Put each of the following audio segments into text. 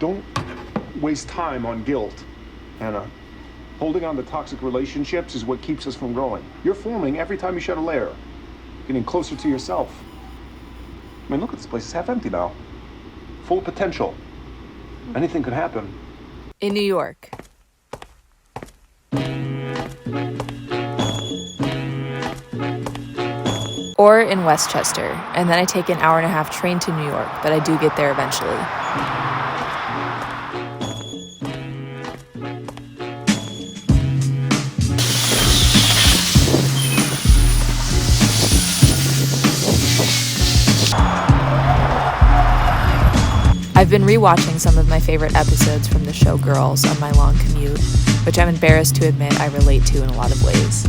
Don't waste time on guilt, Hannah. Holding on to toxic relationships is what keeps us from growing. You're forming every time you shed a layer, getting closer to yourself. I mean, look at this place, it's half empty now. Full of potential. Anything could happen. In New York. Or in Westchester, and then I take an hour-and-a-half train to New York, but I do get there eventually. I've been rewatching some of my favorite episodes from the show Girls on my long commute, which I'm embarrassed to admit I relate to in a lot of ways.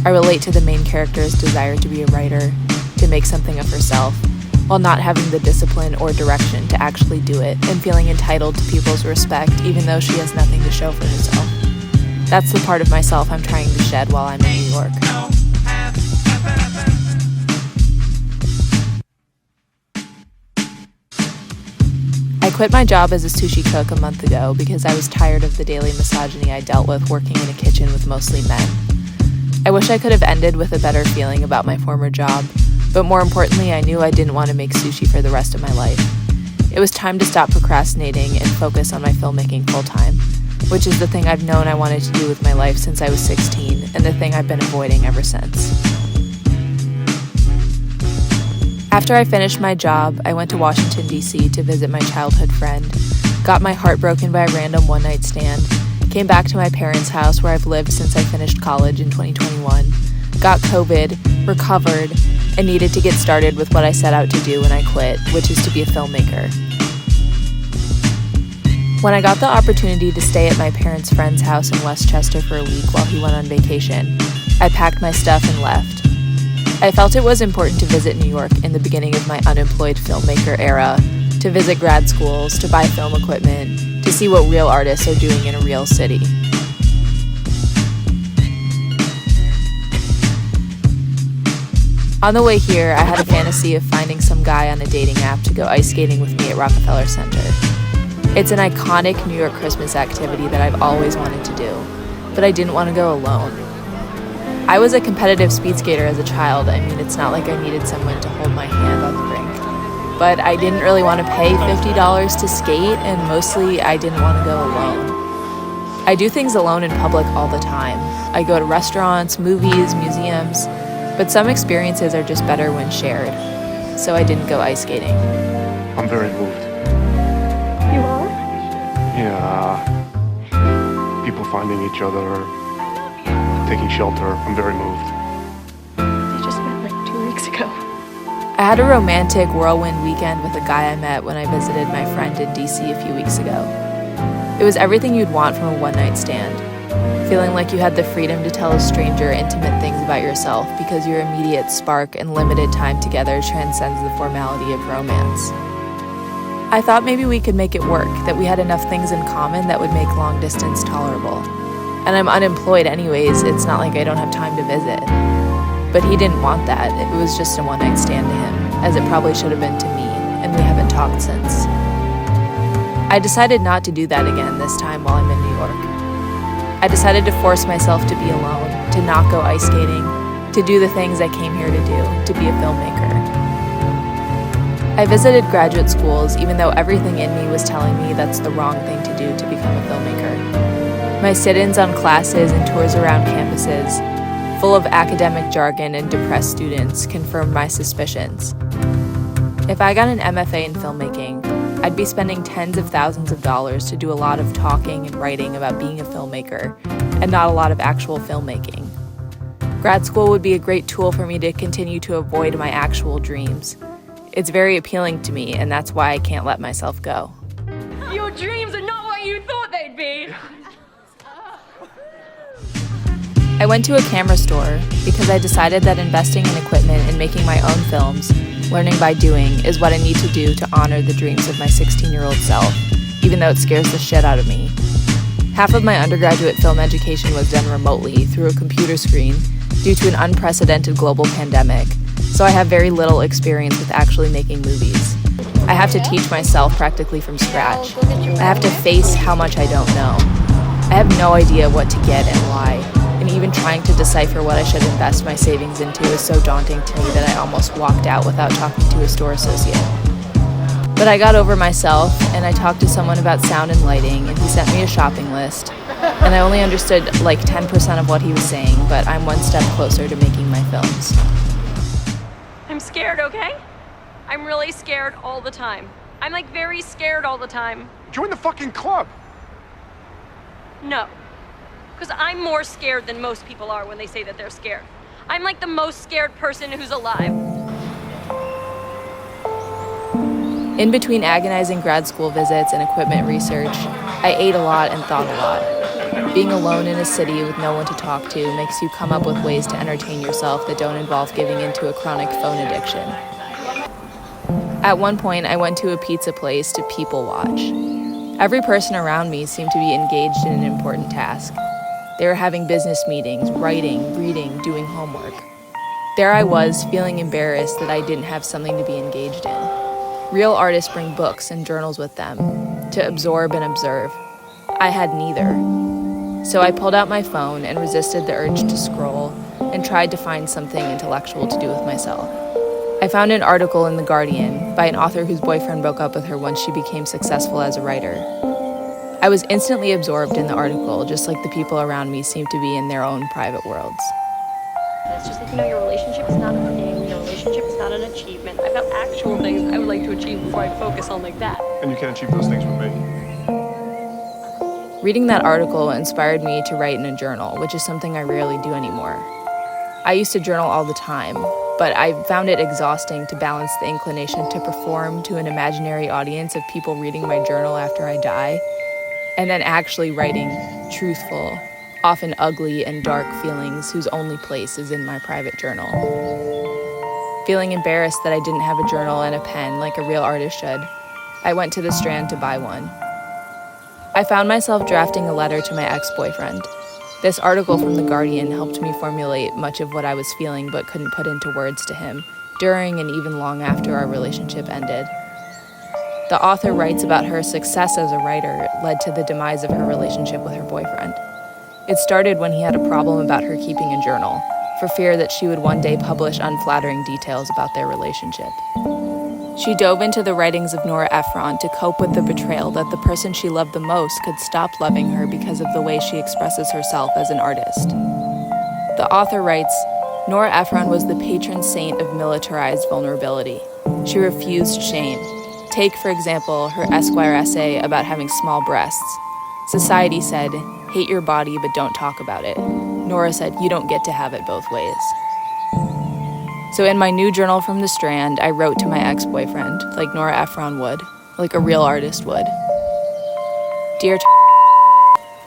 I relate to the main character's desire to be a writer, to make something of herself, while not having the discipline or direction to actually do it, and feeling entitled to people's respect even though she has nothing to show for herself. That's the part of myself I'm trying to shed while I'm in New York. I quit my job as a sushi cook a month ago because I was tired of the daily misogyny I dealt with working in a kitchen with mostly men. I wish I could have ended with a better feeling about my former job, but more importantly, I knew I didn't want to make sushi for the rest of my life. It was time to stop procrastinating and focus on my filmmaking full-time, which is the thing I've known I wanted to do with my life since I was 16, and the thing I've been avoiding ever since. After I finished my job, I went to Washington, D.C. to visit my childhood friend, got my heart broken by a random one-night stand, came back to my parents' house where I've lived since I finished college in 2021, got COVID, recovered, and needed to get started with what I set out to do when I quit, which is to be a filmmaker. When I got the opportunity to stay at my parents' friend's house in Westchester for a week while he went on vacation, I packed my stuff and left. I felt it was important to visit New York in the beginning of my unemployed filmmaker era, to visit grad schools, to buy film equipment, to see what real artists are doing in a real city. On the way here, I had a fantasy of finding some guy on a dating app to go ice skating with me at Rockefeller Center. It's an iconic New York Christmas activity that I've always wanted to do, but I didn't want to go alone. I was a competitive speed skater as a child. I mean, it's not like I needed someone to hold my hand on the rink. But I didn't really want to pay $50 to skate, and mostly I didn't want to go alone. I do things alone in public all the time. I go to restaurants, movies, museums, but some experiences are just better when shared. So I didn't go ice skating. I'm very moved. You are? Yeah. People finding each other, taking shelter. I'm very moved. They just met like 2 weeks ago. I had a romantic whirlwind weekend with a guy I met when I visited my friend in DC a few weeks ago. It was everything you'd want from a one-night stand. Feeling like you had the freedom to tell a stranger intimate things about yourself because your immediate spark and limited time together transcends the formality of romance. I thought maybe we could make it work, that we had enough things in common that would make long distance tolerable. And I'm unemployed anyways, it's not like I don't have time to visit. But he didn't want that. It was just a one-night stand to him, as it probably should have been to me, and we haven't talked since. I decided not to do that again this time while I'm in New York. I decided to force myself to be alone, to not go ice skating, to do the things I came here to do, to be a filmmaker. I visited graduate schools, even though everything in me was telling me that's the wrong thing to do to become a filmmaker. My sit-ins on classes and tours around campuses, full of academic jargon and depressed students, confirmed my suspicions. If I got an MFA in filmmaking, I'd be spending tens of thousands of dollars to do a lot of talking and writing about being a filmmaker, and not a lot of actual filmmaking. Grad school would be a great tool for me to continue to avoid my actual dreams. It's very appealing to me, and that's why I can't let myself go. Your dreams are not what you thought they'd be. I went to a camera store because I decided that investing in equipment and making my own films, learning by doing, is what I need to do to honor the dreams of my 16-year-old self, even though it scares the shit out of me. Half of my undergraduate film education was done remotely through a computer screen due to an unprecedented global pandemic, so I have very little experience with actually making movies. I have to teach myself practically from scratch. I have to face how much I don't know. I have no idea what to get and why, and even trying to decipher what I should invest my savings into is so daunting to me that I almost walked out without talking to a store associate. But I got over myself, and I talked to someone about sound and lighting, and he sent me a shopping list, and I only understood like 10% of what he was saying, but I'm one step closer to making my films. I'm scared, okay? I'm really scared all the time. I'm like very scared all the time. Join the fucking club. No. Because I'm more scared than most people are when they say that they're scared. I'm like the most scared person who's alive. In between agonizing grad school visits and equipment research, I ate a lot and thought a lot. Being alone in a city with no one to talk to makes you come up with ways to entertain yourself that don't involve giving into a chronic phone addiction. At one point, I went to a pizza place to people watch. Every person around me seemed to be engaged in an important task. They were having business meetings, writing, reading, doing homework. There I was, feeling embarrassed that I didn't have something to be engaged in. Real artists bring books and journals with them, to absorb and observe. I had neither. So I pulled out my phone and resisted the urge to scroll and tried to find something intellectual to do with myself. I found an article in The Guardian by an author whose boyfriend broke up with her once she became successful as a writer. I was instantly absorbed in the article, just like the people around me seemed to be in their own private worlds. It's just like, your relationship is not a thing, your relationship is not an achievement. I've got actual things I would like to achieve before I focus on like that. And you can't achieve those things with me. Reading that article inspired me to write in a journal, which is something I rarely do anymore. I used to journal all the time, but I found it exhausting to balance the inclination to perform to an imaginary audience of people reading my journal after I die, and then actually writing truthful, often ugly and dark feelings whose only place is in my private journal. Feeling embarrassed that I didn't have a journal and a pen like a real artist should, I went to the Strand to buy one. I found myself drafting a letter to my ex-boyfriend. This article from The Guardian helped me formulate much of what I was feeling but couldn't put into words to him, during and even long after our relationship ended. The author writes about her success as a writer led to the demise of her relationship with her boyfriend. It started when he had a problem about her keeping a journal, for fear that she would one day publish unflattering details about their relationship. She dove into the writings of Nora Ephron to cope with the betrayal that the person she loved the most could stop loving her because of the way she expresses herself as an artist. The author writes, Nora Ephron was the patron saint of militarized vulnerability. She refused shame. Take, for example, her Esquire essay about having small breasts. Society said, hate your body but don't talk about it. Nora said, you don't get to have it both ways. So in my new journal from the Strand, I wrote to my ex-boyfriend, like Nora Ephron would, like a real artist would. Dear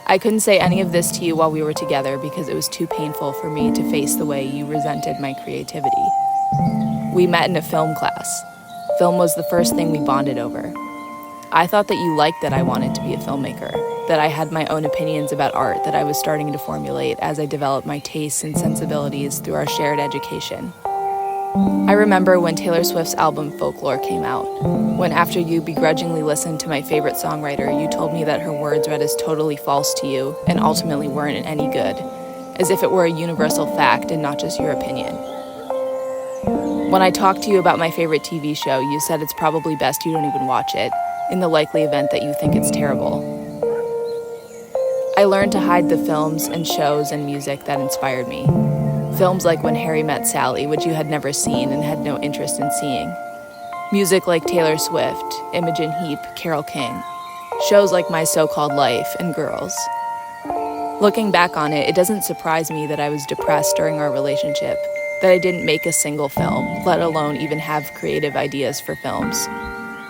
I couldn't say any of this to you while we were together because it was too painful for me to face the way you resented my creativity. We met in a film class. Film was the first thing we bonded over. I thought that you liked that I wanted to be a filmmaker, that I had my own opinions about art that I was starting to formulate as I developed my tastes and sensibilities through our shared education. I remember when Taylor Swift's album Folklore came out, when after you begrudgingly listened to my favorite songwriter, you told me that her words read as totally false to you and ultimately weren't any good, as if it were a universal fact and not just your opinion. When I talked to you about my favorite TV show, you said it's probably best you don't even watch it, in the likely event that you think it's terrible. I learned to hide the films and shows and music that inspired me. Films like When Harry Met Sally, which you had never seen and had no interest in seeing. Music like Taylor Swift, Imogen Heap, Carole King. Shows like My So-Called Life and Girls. Looking back on it, it doesn't surprise me that I was depressed during our relationship, that I didn't make a single film, let alone even have creative ideas for films.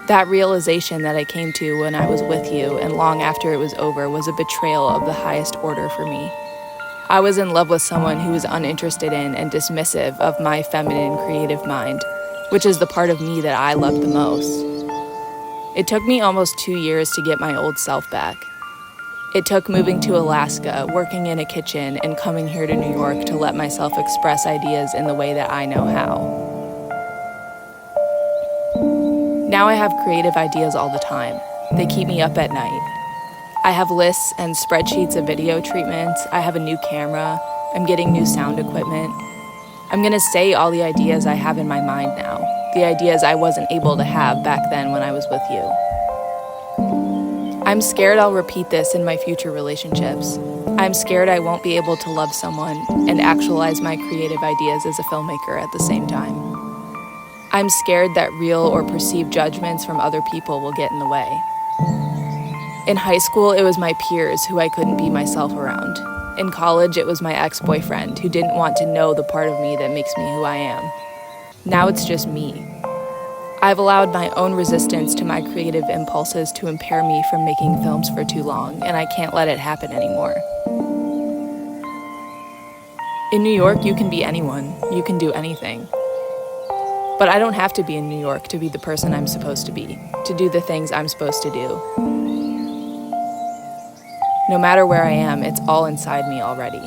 That realization that I came to when I was with you and long after it was over was a betrayal of the highest order for me. I was in love with someone who was uninterested in and dismissive of my feminine creative mind, which is the part of me that I love the most. It took me almost 2 years to get my old self back. It took moving to Alaska, working in a kitchen, and coming here to New York to let myself express ideas in the way that I know how. Now I have creative ideas all the time. They keep me up at night. I have lists and spreadsheets of video treatments. I have a new camera. I'm getting new sound equipment. I'm gonna say all the ideas I have in my mind now, the ideas I wasn't able to have back then when I was with you. I'm scared I'll repeat this in my future relationships. I'm scared I won't be able to love someone and actualize my creative ideas as a filmmaker at the same time. I'm scared that real or perceived judgments from other people will get in the way. In high school, it was my peers who I couldn't be myself around. In college, it was my ex-boyfriend who didn't want to know the part of me that makes me who I am. Now it's just me. I've allowed my own resistance to my creative impulses to impair me from making films for too long, and I can't let it happen anymore. In New York, you can be anyone. You can do anything. But I don't have to be in New York to be the person I'm supposed to be, to do the things I'm supposed to do. No matter where I am, it's all inside me already.